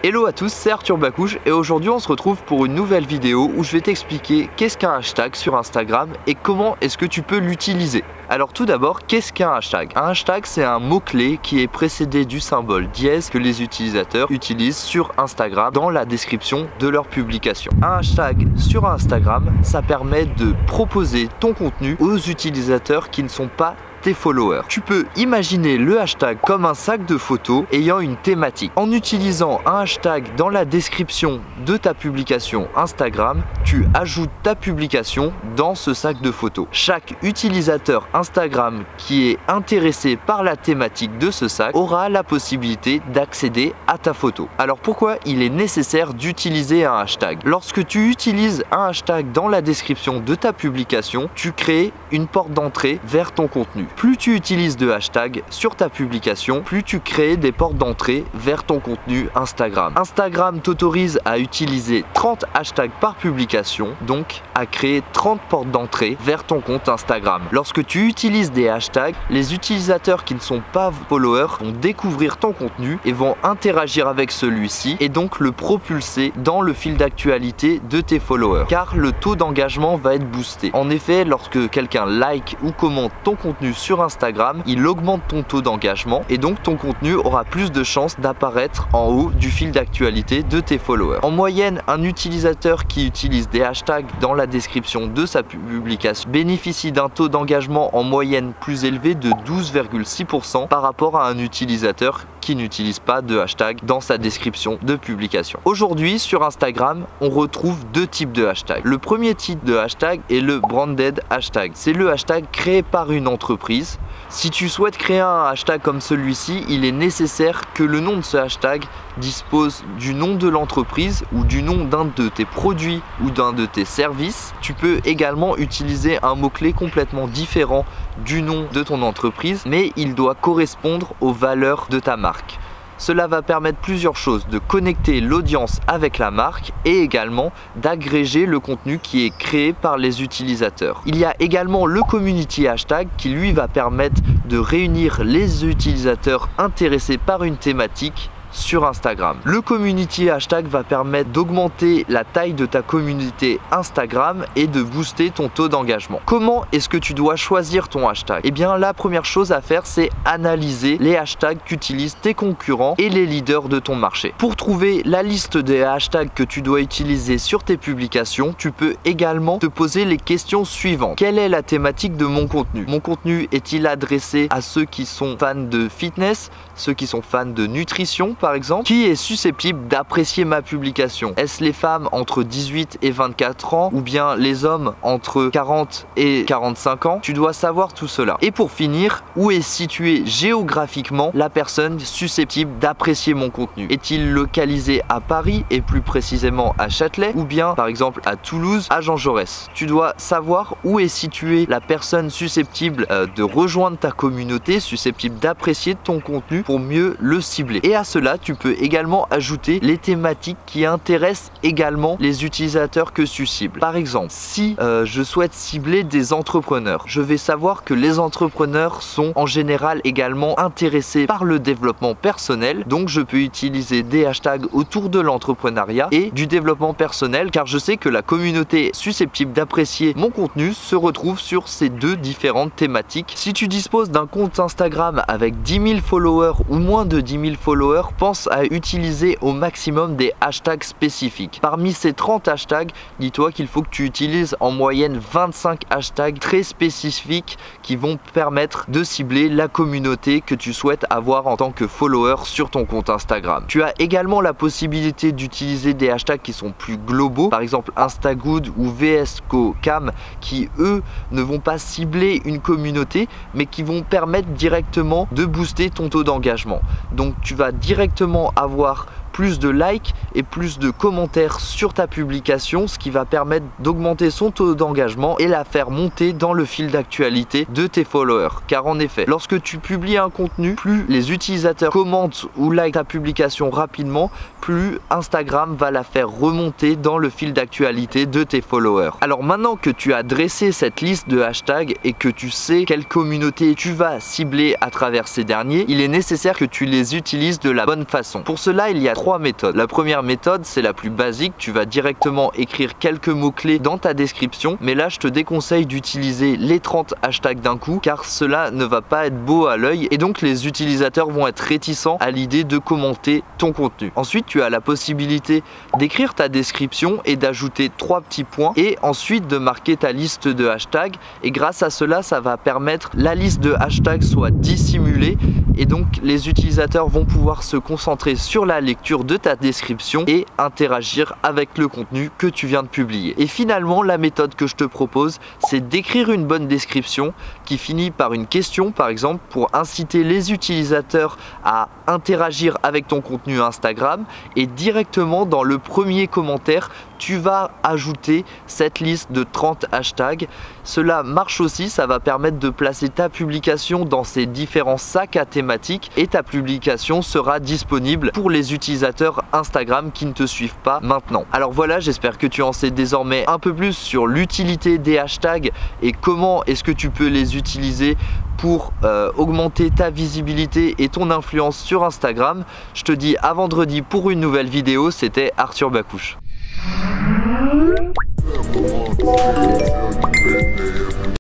Hello à tous, c'est Arthur Bacouche et aujourd'hui on se retrouve pour une nouvelle vidéo où je vais t'expliquer qu'est-ce qu'un hashtag sur Instagram et comment est-ce que tu peux l'utiliser. Alors tout d'abord, qu'est-ce qu'un hashtag? Un hashtag, c'est un mot-clé qui est précédé du symbole dièse que les utilisateurs utilisent sur Instagram dans la description de leur publication. Un hashtag sur Instagram, ça permet de proposer ton contenu aux utilisateurs qui ne sont pas tes followers. Tu peux imaginer le hashtag comme un sac de photos ayant une thématique. En utilisant un hashtag dans la description de ta publication Instagram, tu ajoutes ta publication dans ce sac de photos. Chaque utilisateur Instagram qui est intéressé par la thématique de ce sac aura la possibilité d'accéder à ta photo. Alors pourquoi il est nécessaire d'utiliser un hashtag? Lorsque tu utilises un hashtag dans la description de ta publication, tu crées une porte d'entrée vers ton contenu. Plus tu utilises de hashtags sur ta publication, plus tu crées des portes d'entrée vers ton contenu Instagram. Instagram t'autorise à utiliser 30 hashtags par publication, donc à créer 30 portes d'entrée vers ton compte Instagram. Lorsque tu utilises des hashtags, les utilisateurs qui ne sont pas followers vont découvrir ton contenu et vont interagir avec celui-ci et donc le propulser dans le fil d'actualité de tes followers, car le taux d'engagement va être boosté. En effet, lorsque quelqu'un like ou commente ton contenu sur Instagram, il augmente ton taux d'engagement et donc ton contenu aura plus de chances d'apparaître en haut du fil d'actualité de tes followers. En moyenne, un utilisateur qui utilise des hashtags dans la description de sa publication bénéficie d'un taux d'engagement en moyenne plus élevé de 12,6% par rapport à un utilisateur qui n'utilise pas de hashtag dans sa description de publication. Aujourd'hui sur Instagram, on retrouve deux types de hashtags. Le premier type de hashtag est le branded hashtag. C'est le hashtag créé par une entreprise. Si tu souhaites créer un hashtag comme celui-ci, il est nécessaire que le nom de ce hashtag dispose du nom de l'entreprise ou du nom d'un de tes produits ou d'un de tes services. Tu peux également utiliser un mot-clé complètement différent du nom de ton entreprise, mais il doit correspondre aux valeurs de ta marque. Cela va permettre plusieurs choses, de connecter l'audience avec la marque et également d'agréger le contenu qui est créé par les utilisateurs. Il y a également le community hashtag qui lui va permettre de réunir les utilisateurs intéressés par une thématique sur Instagram. Le community hashtag va permettre d'augmenter la taille de ta communauté Instagram et de booster ton taux d'engagement. Comment est-ce que tu dois choisir ton hashtag? Eh bien, la première chose à faire, c'est analyser les hashtags qu'utilisent tes concurrents et les leaders de ton marché. Pour trouver la liste des hashtags que tu dois utiliser sur tes publications, tu peux également te poser les questions suivantes. Quelle est la thématique de mon contenu? Mon contenu est-il adressé à ceux qui sont fans de fitness, ceux qui sont fans de nutrition, par exemple? Qui est susceptible d'apprécier ma publication? Est-ce les femmes entre 18 et 24 ans ou bien les hommes entre 40 et 45 ans? Tu dois savoir tout cela. Et pour finir, où est située géographiquement la personne susceptible d'apprécier mon contenu? Est-il localisé à Paris et plus précisément à Châtelet ou bien par exemple à Toulouse, à Jean Jaurès? Tu dois savoir où est située la personne susceptible de rejoindre ta communauté, susceptible d'apprécier ton contenu pour mieux le cibler. Et à cela, tu peux également ajouter les thématiques qui intéressent également les utilisateurs que tu cibles. Par exemple, si je souhaite cibler des entrepreneurs, je vais savoir que les entrepreneurs sont en général également intéressés par le développement personnel, donc je peux utiliser des hashtags autour de l'entrepreneuriat et du développement personnel, car je sais que la communauté susceptible d'apprécier mon contenu se retrouve sur ces deux différentes thématiques. Si tu disposes d'un compte Instagram avec 10 000 followers ou moins de 10 000 followers, pense à utiliser au maximum des hashtags spécifiques. Parmi ces 30 hashtags, dis-toi qu'il faut que tu utilises en moyenne 25 hashtags très spécifiques qui vont permettre de cibler la communauté que tu souhaites avoir en tant que follower sur ton compte Instagram. Tu as également la possibilité d'utiliser des hashtags qui sont plus globaux, par exemple Instagood ou VSCoCam, qui eux ne vont pas cibler une communauté mais qui vont permettre directement de booster ton taux d'engagement. Donc tu vas directement avoir plus de likes et plus de commentaires sur ta publication, ce qui va permettre d'augmenter son taux d'engagement et la faire monter dans le fil d'actualité de tes followers. Car en effet, lorsque tu publies un contenu, plus les utilisateurs commentent ou like ta publication rapidement, plus Instagram va la faire remonter dans le fil d'actualité de tes followers. Alors maintenant que tu as dressé cette liste de hashtags et que tu sais quelle communauté tu vas cibler à travers ces derniers, il est nécessaire que tu les utilises de la bonne façon. Pour cela, il y a 3 méthodes. La première méthode, c'est la plus basique, tu vas directement écrire quelques mots-clés dans ta description, mais là je te déconseille d'utiliser les 30 hashtags d'un coup car cela ne va pas être beau à l'œil et donc les utilisateurs vont être réticents à l'idée de commenter ton contenu. Ensuite, tu as la possibilité d'écrire ta description et d'ajouter 3 petits points et ensuite de marquer ta liste de hashtags, et grâce à cela, ça va permettre la liste de hashtags soit dissimulée et donc les utilisateurs vont pouvoir se concentrer sur la lecture de ta description et interagir avec le contenu que tu viens de publier. Et finalement, la méthode que je te propose, c'est d'écrire une bonne description qui finit par une question, par exemple, pour inciter les utilisateurs à interagir avec ton contenu Instagram, et directement dans le premier commentaire, tu vas ajouter cette liste de 30 hashtags. Cela marche aussi, ça va permettre de placer ta publication dans ces différents sacs à thématiques et ta publication sera disponible pour les utilisateurs Instagram qui ne te suivent pas maintenant. Alors voilà, j'espère que tu en sais désormais un peu plus sur l'utilité des hashtags et comment est-ce que tu peux les utiliser pour augmenter ta visibilité et ton influence sur Instagram. Je te dis à vendredi pour une nouvelle vidéo, c'était Arthur Bakouche.